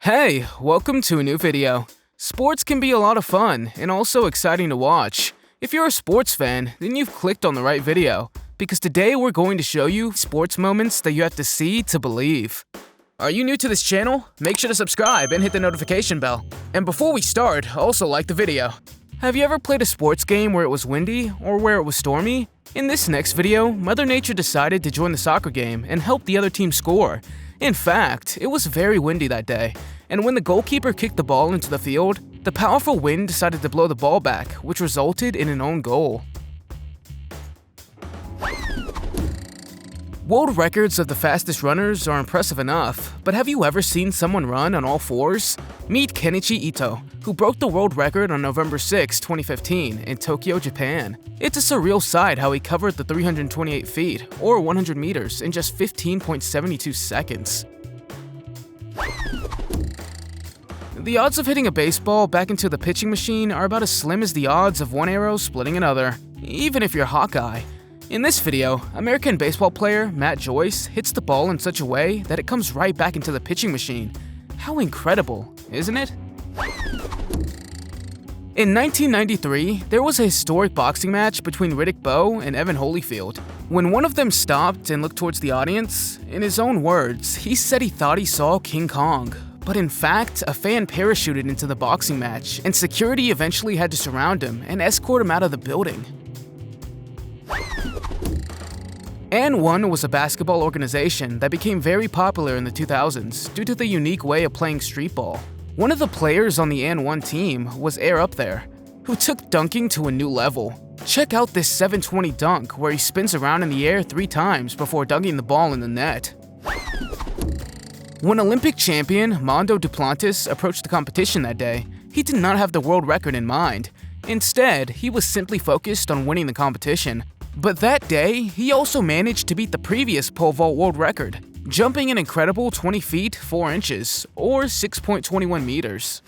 Hey, welcome to a new video. Sports can be a lot of fun and also exciting to watch. If you're a sports fan, then you've clicked on the right video, because today we're going to show you sports moments that you have to see to believe. Are you new to this channel? Make sure to subscribe and hit the notification bell. And before we start, also like the video. Have you ever played a sports game where it was windy or where it was stormy? In this next video, Mother Nature decided to join the soccer game and help the other team score. In fact, it was very windy that day, and when the goalkeeper kicked the ball into the field, the powerful wind decided to blow the ball back, which resulted in an own goal. World records of the fastest runners are impressive enough, but have you ever seen someone run on all fours? Meet Kenichi Ito, who broke the world record on November 6, 2015 in Tokyo, Japan. It's a surreal sight how he covered the 328 feet, or 100 meters, in just 15.72 seconds. The odds of hitting a baseball back into the pitching machine are about as slim as the odds of one arrow splitting another, even if you're Hawkeye. In this video, American baseball player Matt Joyce hits the ball in such a way that it comes right back into the pitching machine. How incredible, isn't it? In 1993, there was a historic boxing match between Riddick Bowe and Evan Holyfield. When one of them stopped and looked towards the audience, in his own words, he said he thought he saw King Kong. But in fact, a fan parachuted into the boxing match, and security eventually had to surround him and escort him out of the building. And1 was a basketball organization that became very popular in the 2000s due to the unique way of playing streetball. One of the players on the And1 team was Air Up There, who took dunking to a new level. Check out this 720 dunk where he spins around in the air 3 times before dunking the ball in the net. When Olympic champion Mondo Duplantis approached the competition that day, he did not have the world record in mind. Instead, he was simply focused on winning the competition. But that day, he also managed to beat the previous pole vault world record, jumping an incredible 20 feet 4 inches, or 6.21 meters.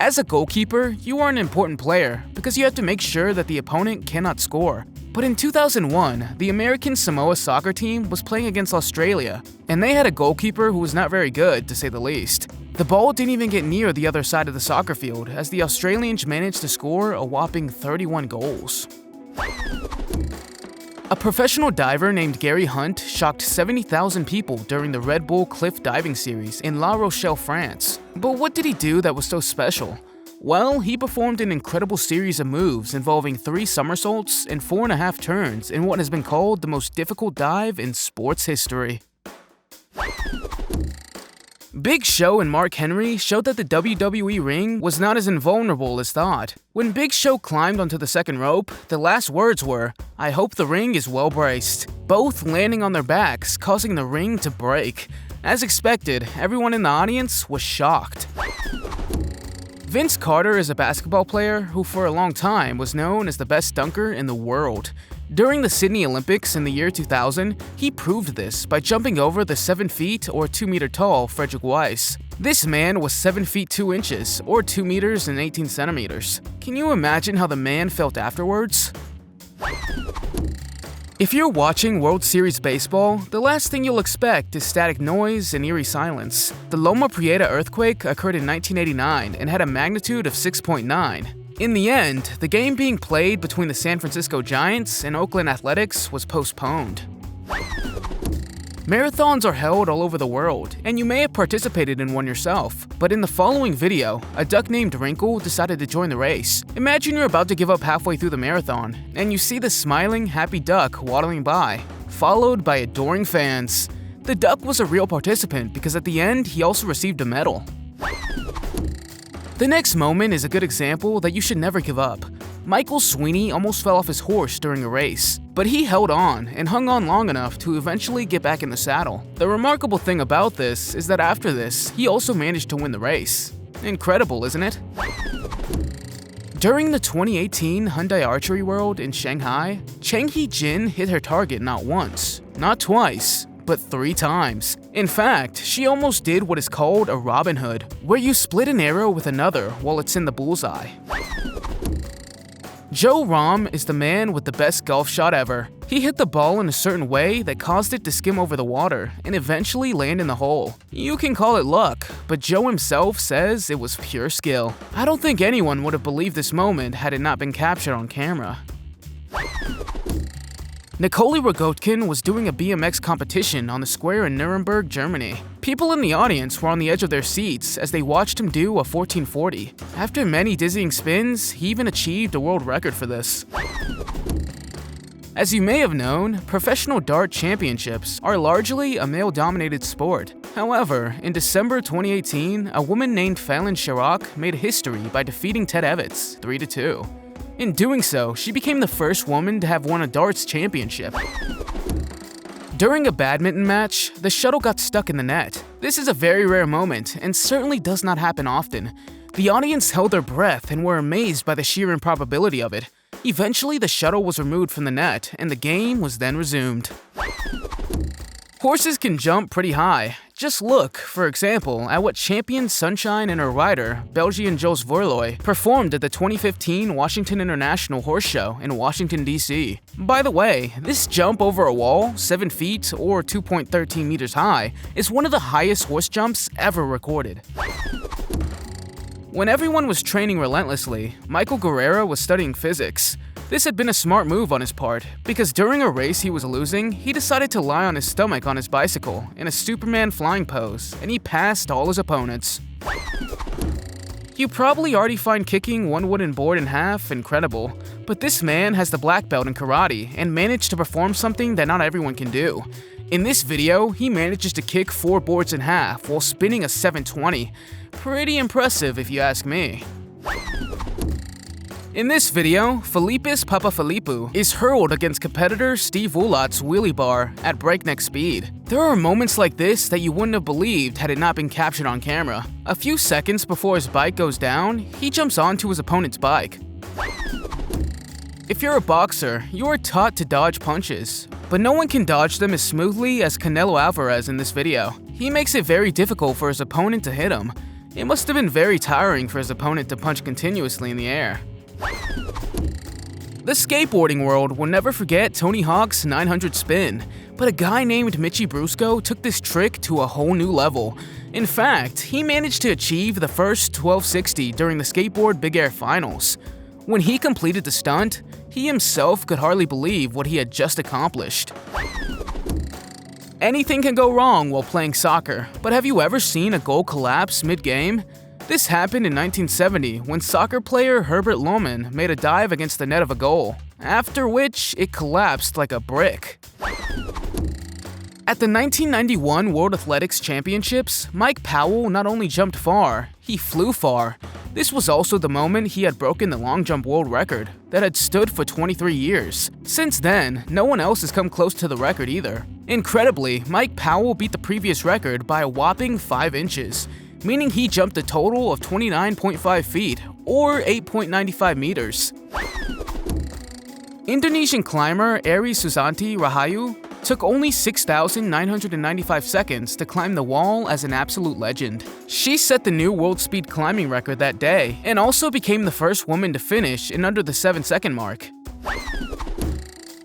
As a goalkeeper, you are an important player because you have to make sure that the opponent cannot score. But in 2001, the American Samoa soccer team was playing against Australia, and they had a goalkeeper who was not very good, to say the least. The ball didn't even get near the other side of the soccer field, as the Australians managed to score a whopping 31 goals. A professional diver named Gary Hunt shocked 70,000 people during the Red Bull Cliff Diving Series in La Rochelle, France. But what did he do that was so special? Well, he performed an incredible series of moves involving 3 somersaults and 4.5 turns in what has been called the most difficult dive in sports history. Big Show and Mark Henry showed that the WWE ring was not as invulnerable as thought. When Big Show climbed onto the second rope, the last words were, "I hope the ring is well braced," both landing on their backs, causing the ring to break. As expected, everyone in the audience was shocked. Vince Carter is a basketball player who for a long time was known as the best dunker in the world. During the Sydney Olympics in the year 2000, he proved this by jumping over the 7 feet or 2 meter tall Frederick Weiss. This man was 7 feet 2 inches or 2 meters and 18 centimeters. Can you imagine how the man felt afterwards? If you're watching World Series baseball, the last thing you'll expect is static noise and eerie silence. The Loma Prieta earthquake occurred in 1989 and had a magnitude of 6.9. In the end, the game being played between the San Francisco Giants and Oakland Athletics was postponed. Marathons are held all over the world, and you may have participated in one yourself. But in the following video, a duck named Wrinkle decided to join the race. Imagine you're about to give up halfway through the marathon, and you see the smiling, happy duck waddling by, followed by adoring fans. The duck was a real participant because at the end, he also received a medal. The next moment is a good example that you should never give up. Michael Sweeney almost fell off his horse during a race, but he held on and hung on long enough to eventually get back in the saddle. The remarkable thing about this is that after this, he also managed to win the race. Incredible, isn't it? During the 2018 Hyundai Archery World in Shanghai, Cheng Hee-jin hit her target not once, not twice, but 3 times. In fact, she almost did what is called a Robin Hood, where you split an arrow with another while it's in the bullseye. Joe Rahm is the man with the best golf shot ever. He hit the ball in a certain way that caused it to skim over the water and eventually land in the hole. You can call it luck, but Joe himself says it was pure skill. I don't think anyone would have believed this moment had it not been captured on camera. Nikoli Rogotkin was doing a BMX competition on the square in Nuremberg, Germany. People in the audience were on the edge of their seats as they watched him do a 1440. After many dizzying spins, he even achieved a world record for this. As you may have known, professional dart championships are largely a male-dominated sport. However, in December 2018, a woman named Fallon Sherrock made history by defeating Ted Evans 3-2. In doing so, she became the first woman to have won a darts championship. During a badminton match, the shuttle got stuck in the net. This is a very rare moment and certainly does not happen often. The audience held their breath and were amazed by the sheer improbability of it. Eventually, the shuttle was removed from the net and the game was then resumed. Horses can jump pretty high. Just look, for example, at what champion Sunshine and her rider, Belgian Jos Voorlooy, performed at the 2015 Washington International Horse Show in Washington, D.C. By the way, this jump over a wall, 7 feet or 2.13 meters high, is one of the highest horse jumps ever recorded. When everyone was training relentlessly, Michael Guerrero was studying physics. This had been a smart move on his part, because during a race he was losing, he decided to lie on his stomach on his bicycle in a Superman flying pose, and he passed all his opponents. You probably already find kicking one wooden board in half incredible, but this man has the black belt in karate and managed to perform something that not everyone can do. In this video, he manages to kick 4 boards in half while spinning a 720. Pretty impressive if you ask me. In this video, Felipis Papafilippou is hurled against competitor Steve Woolat's wheelie bar at breakneck speed. There are moments like this that you wouldn't have believed had it not been captured on camera. A few seconds before his bike goes down, he jumps onto his opponent's bike. If you're a boxer, you are taught to dodge punches, but no one can dodge them as smoothly as Canelo Alvarez in this video. He makes it very difficult for his opponent to hit him. It must have been very tiring for his opponent to punch continuously in the air. The skateboarding world will never forget Tony Hawk's 900 spin, but a guy named Mitchie Brusco took this trick to a whole new level. In fact, he managed to achieve the first 1260 during the Skateboard Big Air Finals. When he completed the stunt, he himself could hardly believe what he had just accomplished. Anything can go wrong while playing soccer, but have you ever seen a goal collapse mid-game? This happened in 1970 when soccer player Herbert Lohmann made a dive against the net of a goal, after which it collapsed like a brick. At the 1991 World Athletics Championships, Mike Powell not only jumped far, he flew far. This was also the moment he had broken the long jump world record that had stood for 23 years. Since then, no one else has come close to the record either. Incredibly, Mike Powell beat the previous record by a whopping 5 inches, meaning he jumped a total of 29.5 feet, or 8.95 meters. Indonesian climber Ari Susanti Rahayu took only 6,995 seconds to climb the wall as an absolute legend. She set the new world speed climbing record that day, and also became the first woman to finish in under the 7-second mark.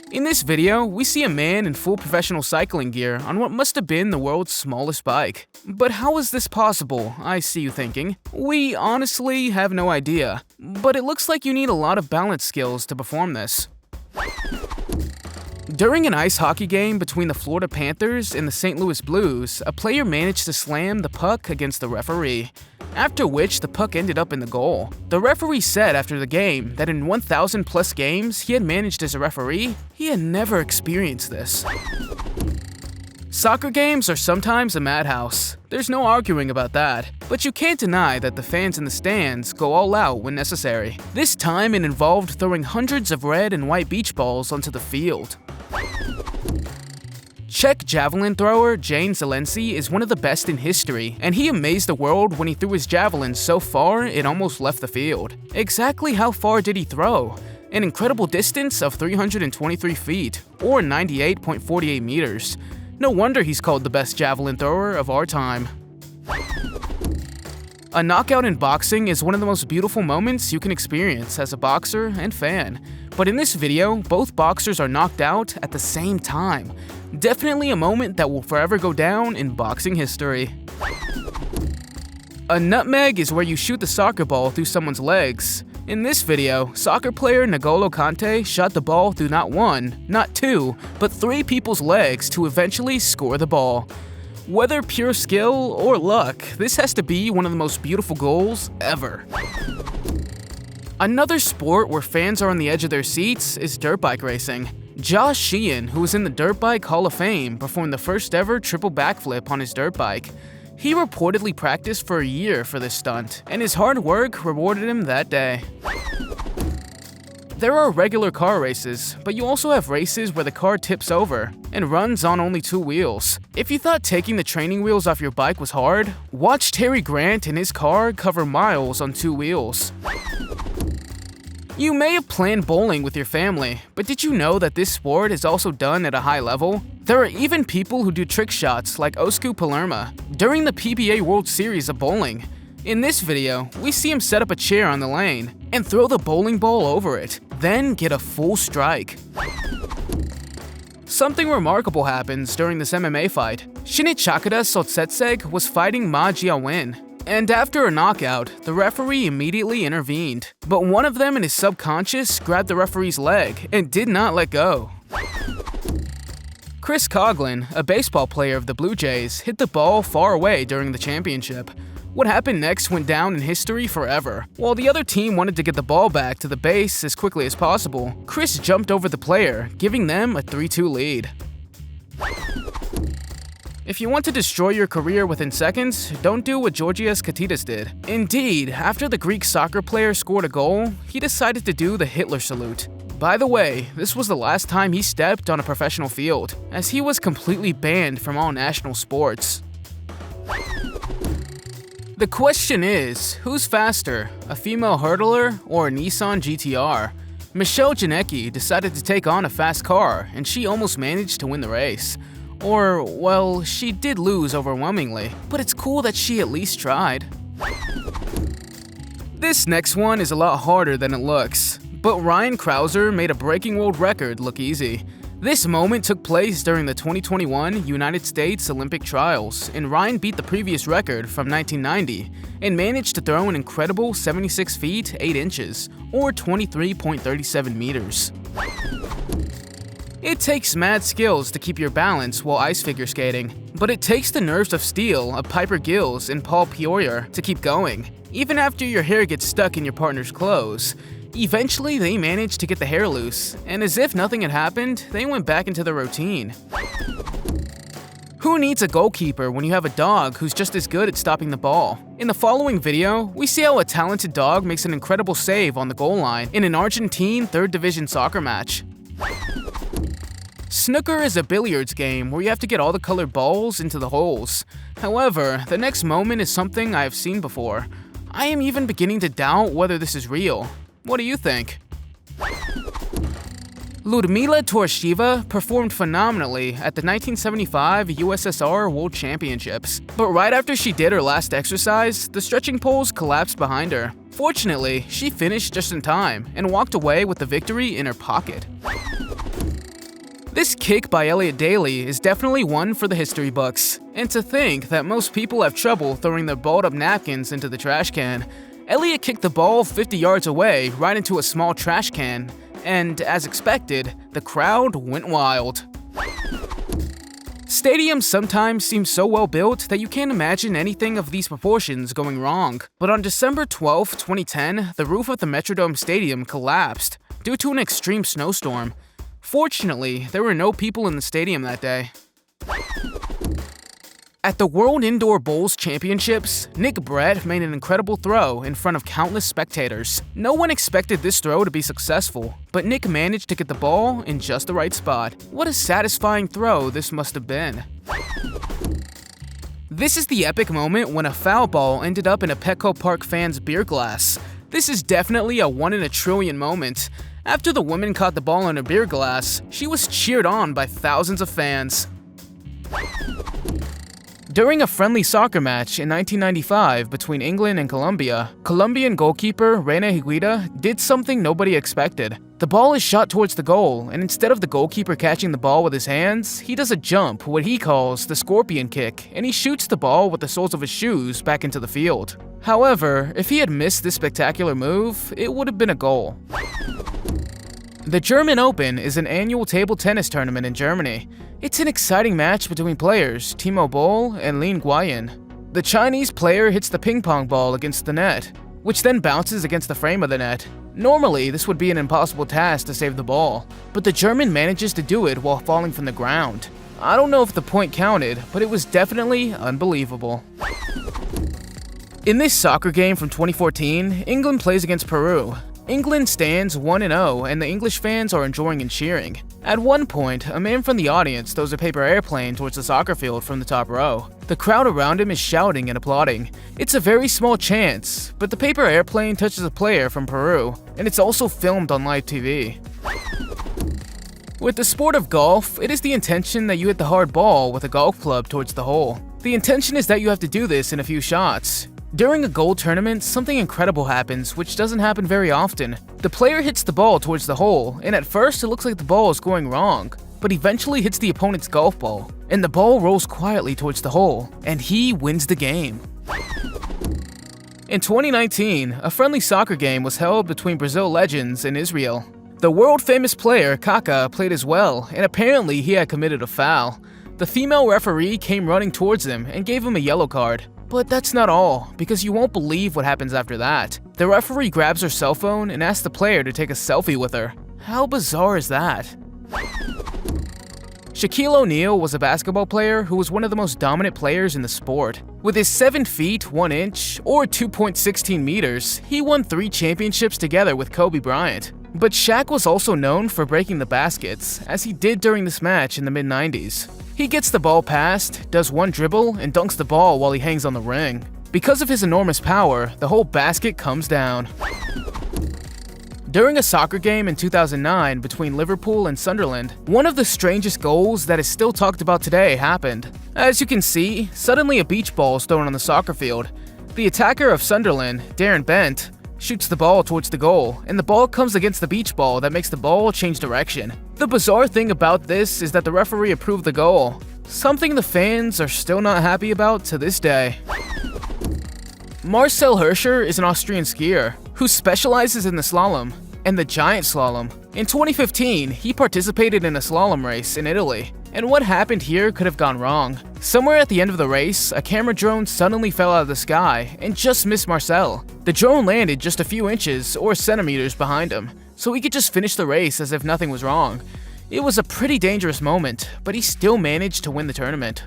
In this video, we see a man in full professional cycling gear on what must have been the world's smallest bike. But how is this possible, I see you thinking? We honestly have no idea, but it looks like you need a lot of balance skills to perform this. During an ice hockey game between the Florida Panthers and the St. Louis Blues, a player managed to slam the puck against the referee, after which the puck ended up in the goal. The referee said after the game that in 1,000 plus games he had managed as a referee, he had never experienced this. Soccer games are sometimes a madhouse. There's no arguing about that, but you can't deny that the fans in the stands go all out when necessary. This time it involved throwing hundreds of red and white beach balls onto the field. Czech javelin thrower Jane Zelenci is one of the best in history, and he amazed the world when he threw his javelin so far it almost left the field. Exactly how far did he throw? An incredible distance of 323 feet, or 98.48 meters. No wonder he's called the best javelin thrower of our time. A knockout in boxing is one of the most beautiful moments you can experience as a boxer and fan. But in this video, both boxers are knocked out at the same time. Definitely a moment that will forever go down in boxing history. A nutmeg is where you shoot the soccer ball through someone's legs. In this video, soccer player N'Golo Kante shot the ball through not one, not two, but three people's legs to eventually score the ball. Whether pure skill or luck, this has to be one of the most beautiful goals ever. Another sport where fans are on the edge of their seats is dirt bike racing. Josh Sheehan, who was in the Dirt Bike Hall of Fame, performed the first ever triple backflip on his dirt bike. He reportedly practiced for a year for this stunt, and his hard work rewarded him that day. There are regular car races, but you also have races where the car tips over and runs on only two wheels. If you thought taking the training wheels off your bike was hard, watch Terry Grant and his car cover miles on two wheels. You may have planned bowling with your family, but did you know that this sport is also done at a high level? There are even people who do trick shots like Osku Palermo during the PBA World Series of bowling. In this video, we see him set up a chair on the lane and throw the bowling ball over it, then get a full strike. Something remarkable happens during this MMA fight. Shinichakura Sotsetseg was fighting Ma Jiawin, and after a knockout, the referee immediately intervened. But one of them in his subconscious grabbed the referee's leg and did not let go. Chris Coughlin, a baseball player of the Blue Jays, hit the ball far away during the championship. What happened next went down in history forever. While the other team wanted to get the ball back to the base as quickly as possible, Chris jumped over the player, giving them a 3-2 lead. If you want to destroy your career within seconds, don't do what Georgios Katidas did. Indeed, after the Greek soccer player scored a goal, he decided to do the Hitler salute. By the way, this was the last time he stepped on a professional field, as he was completely banned from all national sports. The question is, who's faster, a female hurdler or a Nissan GTR? Michelle Janecki decided to take on a fast car, and she almost managed to win the race. Or, well, she did lose overwhelmingly, but it's cool that she at least tried. This next one is a lot harder than it looks, but Ryan Krauser made a breaking world record look easy. This moment took place during the 2021 United States Olympic Trials, and Ryan beat the previous record from 1990 and managed to throw an incredible 76 feet 8 inches, or 23.37 meters. It takes mad skills to keep your balance while ice figure skating, but it takes the nerves of steel of Piper Gills and Paul Peoria to keep going. Even after your hair gets stuck in your partner's clothes, eventually they manage to get the hair loose, and as if nothing had happened, they went back into their routine. Who needs a goalkeeper when you have a dog who's just as good at stopping the ball? In the following video, we see how a talented dog makes an incredible save on the goal line in an Argentine 3rd Division soccer match. Snooker is a billiards game where you have to get all the colored balls into the holes. However, the next moment is something I have seen before. I am even beginning to doubt whether this is real. What do you think? Ludmila Torshiva performed phenomenally at the 1975 USSR World Championships, but right after she did her last exercise, the stretching poles collapsed behind her. Fortunately, she finished just in time and walked away with the victory in her pocket. This kick by Elliot Daly is definitely one for the history books. And to think that most people have trouble throwing their balled up napkins into the trash can, Elliot kicked the ball 50 yards away right into a small trash can, and as expected, the crowd went wild. Stadiums sometimes seem so well built that you can't imagine anything of these proportions going wrong. But on December 12, 2010, the roof of the Metrodome Stadium collapsed due to an extreme snowstorm. Fortunately, there were no people in the stadium that day. At the World Indoor Bowls Championships, Nick Brett made an incredible throw in front of countless spectators. No one expected this throw to be successful, but Nick managed to get the ball in just the right spot. What a satisfying throw this must have been. This is the epic moment when a foul ball ended up in a Petco Park fan's beer glass. This is definitely a 1 in a trillion moment. After the woman caught the ball in a beer glass, she was cheered on by thousands of fans. During a friendly soccer match in 1995 between England and Colombia, Colombian goalkeeper Reina Higuita did something nobody expected. The ball is shot towards the goal, and instead of the goalkeeper catching the ball with his hands, he does a jump, what he calls the scorpion kick, and he shoots the ball with the soles of his shoes back into the field. However, if he had missed this spectacular move, it would have been a goal. The German Open is an annual table tennis tournament in Germany. It's an exciting match between players Timo Boll and Lin Guayan. The Chinese player hits the ping pong ball against the net, which then bounces against the frame of the net. Normally, this would be an impossible task to save the ball, but the German manages to do it while falling from the ground. I don't know if the point counted, but it was definitely unbelievable. In this soccer game from 2014, England plays against Peru. England stands 1-0, and the English fans are enjoying and cheering. At one point, a man from the audience throws a paper airplane towards the soccer field from the top row. The crowd around him is shouting and applauding. It's a very small chance, but the paper airplane touches a player from Peru, and it's also filmed on live TV. With the sport of golf, it is the intention that you hit the hard ball with a golf club towards the hole. The intention is that you have to do this in a few shots. During a goal tournament, something incredible happens, which doesn't happen very often. The player hits the ball towards the hole, and at first it looks like the ball is going wrong, but eventually hits the opponent's golf ball, and the ball rolls quietly towards the hole, and he wins the game. In 2019, a friendly soccer game was held between Brazil legends and Israel. The world-famous player Kaka played as well, and apparently he had committed a foul. The female referee came running towards him and gave him a yellow card. But that's not all, because you won't believe what happens after that. The referee grabs her cell phone and asks the player to take a selfie with her. How bizarre is that? Shaquille O'Neal was a basketball player who was one of the most dominant players in the sport. With his 7 feet 1 inch, or 2.16 meters, he won 3 championships together with Kobe Bryant. But Shaq was also known for breaking the baskets, as he did during this match in the mid-90s. He gets the ball passed, does one dribble, and dunks the ball while he hangs on the ring. Because of his enormous power, the whole basket comes down. During a soccer game in 2009 between Liverpool and Sunderland, one of the strangest goals that is still talked about today happened. As you can see, suddenly a beach ball is thrown on the soccer field. The attacker of Sunderland, Darren Bent, shoots the ball towards the goal, and the ball comes against the beach ball that makes the ball change direction. The bizarre thing about this is that the referee approved the goal, something the fans are still not happy about to this day. Marcel Hirscher is an Austrian skier who specializes in the slalom and the giant slalom. In 2015, he participated in a slalom race in Italy, and what happened here could have gone wrong. Somewhere at the end of the race, a camera drone suddenly fell out of the sky and just missed Marcel. The drone landed just a few inches or centimeters behind him, so he could just finish the race as if nothing was wrong. It was a pretty dangerous moment, but he still managed to win the tournament.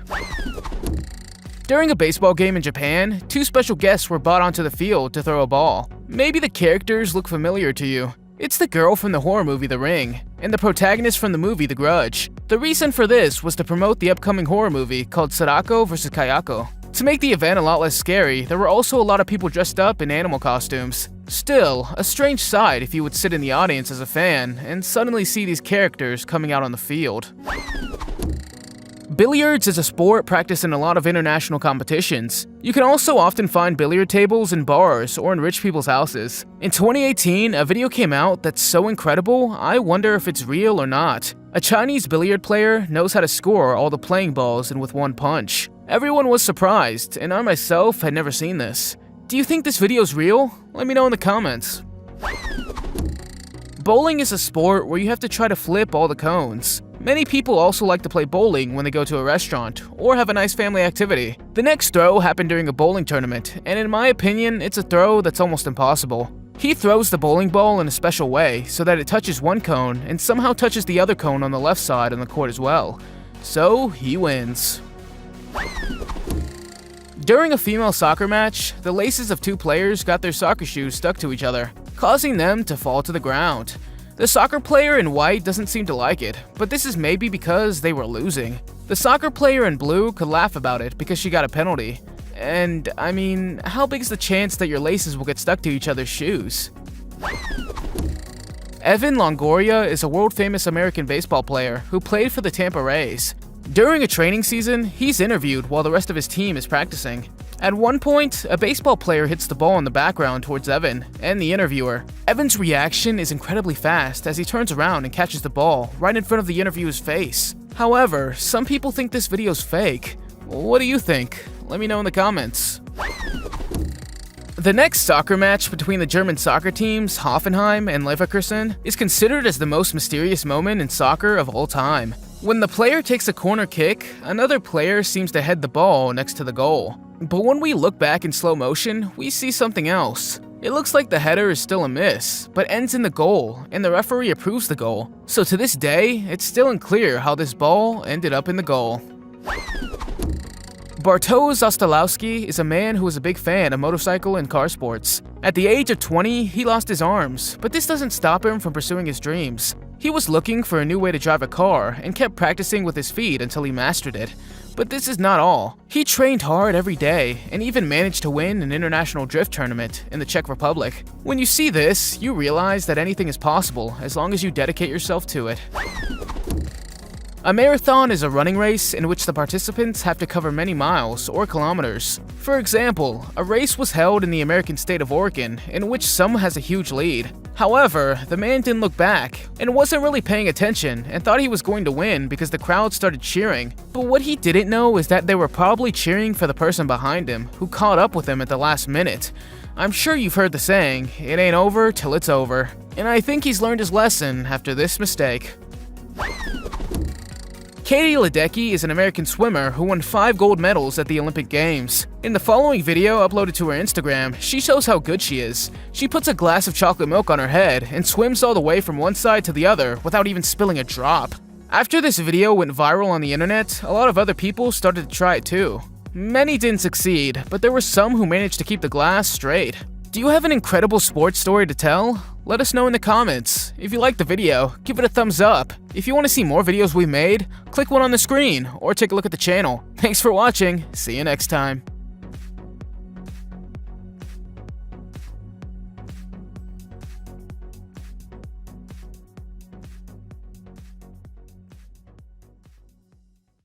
During a baseball game in Japan, 2 special guests were brought onto the field to throw a ball. Maybe the characters look familiar to you. It's the girl from the horror movie The Ring, and the protagonist from the movie The Grudge. The reason for this was to promote the upcoming horror movie called Sadako vs. Kayako. To make the event a lot less scary, there were also a lot of people dressed up in animal costumes. Still, a strange sight if you would sit in the audience as a fan and suddenly see these characters coming out on the field. Billiards is a sport practiced in a lot of international competitions. You can also often find billiard tables in bars or in rich people's houses. In 2018, a video came out that's so incredible, I wonder if it's real or not. A Chinese billiard player knows how to score all the playing balls in with one punch. Everyone was surprised, and I myself had never seen this. Do you think this video is real? Let me know in the comments. Bowling is a sport where you have to try to flip all the cones. Many people also like to play bowling when they go to a restaurant or have a nice family activity. The next throw happened during a bowling tournament, and in my opinion, it's a throw that's almost impossible. He throws the bowling ball in a special way so that it touches one cone and somehow touches the other cone on the left side on the court as well. So he wins. During a female soccer match, the laces of 2 players got their soccer shoes stuck to each other, causing them to fall to the ground. The soccer player in white doesn't seem to like it, but this is maybe because they were losing. The soccer player in blue could laugh about it because she got a penalty. And, I mean, how big is the chance that your laces will get stuck to each other's shoes? Evan Longoria is a world-famous American baseball player who played for the Tampa Rays. During a training season, he's interviewed while the rest of his team is practicing. At one point, a baseball player hits the ball in the background towards Evan and the interviewer. Evan's reaction is incredibly fast as he turns around and catches the ball right in front of the interviewer's face. However, some people think this video's fake. What do you think? Let me know in the comments. The next soccer match between the German soccer teams Hoffenheim and Leverkusen is considered as the most mysterious moment in soccer of all time. When the player takes a corner kick, another player seems to head the ball next to the goal. But when we look back in slow motion, we see something else. It looks like the header is still a miss, but ends in the goal, and the referee approves the goal. So to this day, it's still unclear how this ball ended up in the goal. Bartosz Ostalowski is a man who is a big fan of motorcycle and car sports. At the age of 20, he lost his arms, but this doesn't stop him from pursuing his dreams. He was looking for a new way to drive a car and kept practicing with his feet until he mastered it. But this is not all. He trained hard every day and even managed to win an international drift tournament in the Czech Republic. When you see this, you realize that anything is possible as long as you dedicate yourself to it. A marathon is a running race in which the participants have to cover many miles or kilometers. For example, a race was held in the American state of Oregon in which some has a huge lead. However, the man didn't look back and wasn't really paying attention and thought he was going to win because the crowd started cheering. But what he didn't know is that they were probably cheering for the person behind him who caught up with him at the last minute. I'm sure you've heard the saying, it ain't over till it's over. And I think he's learned his lesson after this mistake. Katie Ledecky is an American swimmer who won 5 gold medals at the Olympic Games. In the following video uploaded to her Instagram, she shows how good she is. She puts a glass of chocolate milk on her head and swims all the way from one side to the other without even spilling a drop. After this video went viral on the internet, a lot of other people started to try it too. Many didn't succeed, but there were some who managed to keep the glass straight. Do you have an incredible sports story to tell? Let us know in the comments. If you liked the video, give it a thumbs up. If you want to see more videos we made, click one on the screen or take a look at the channel. Thanks for watching. See you next time.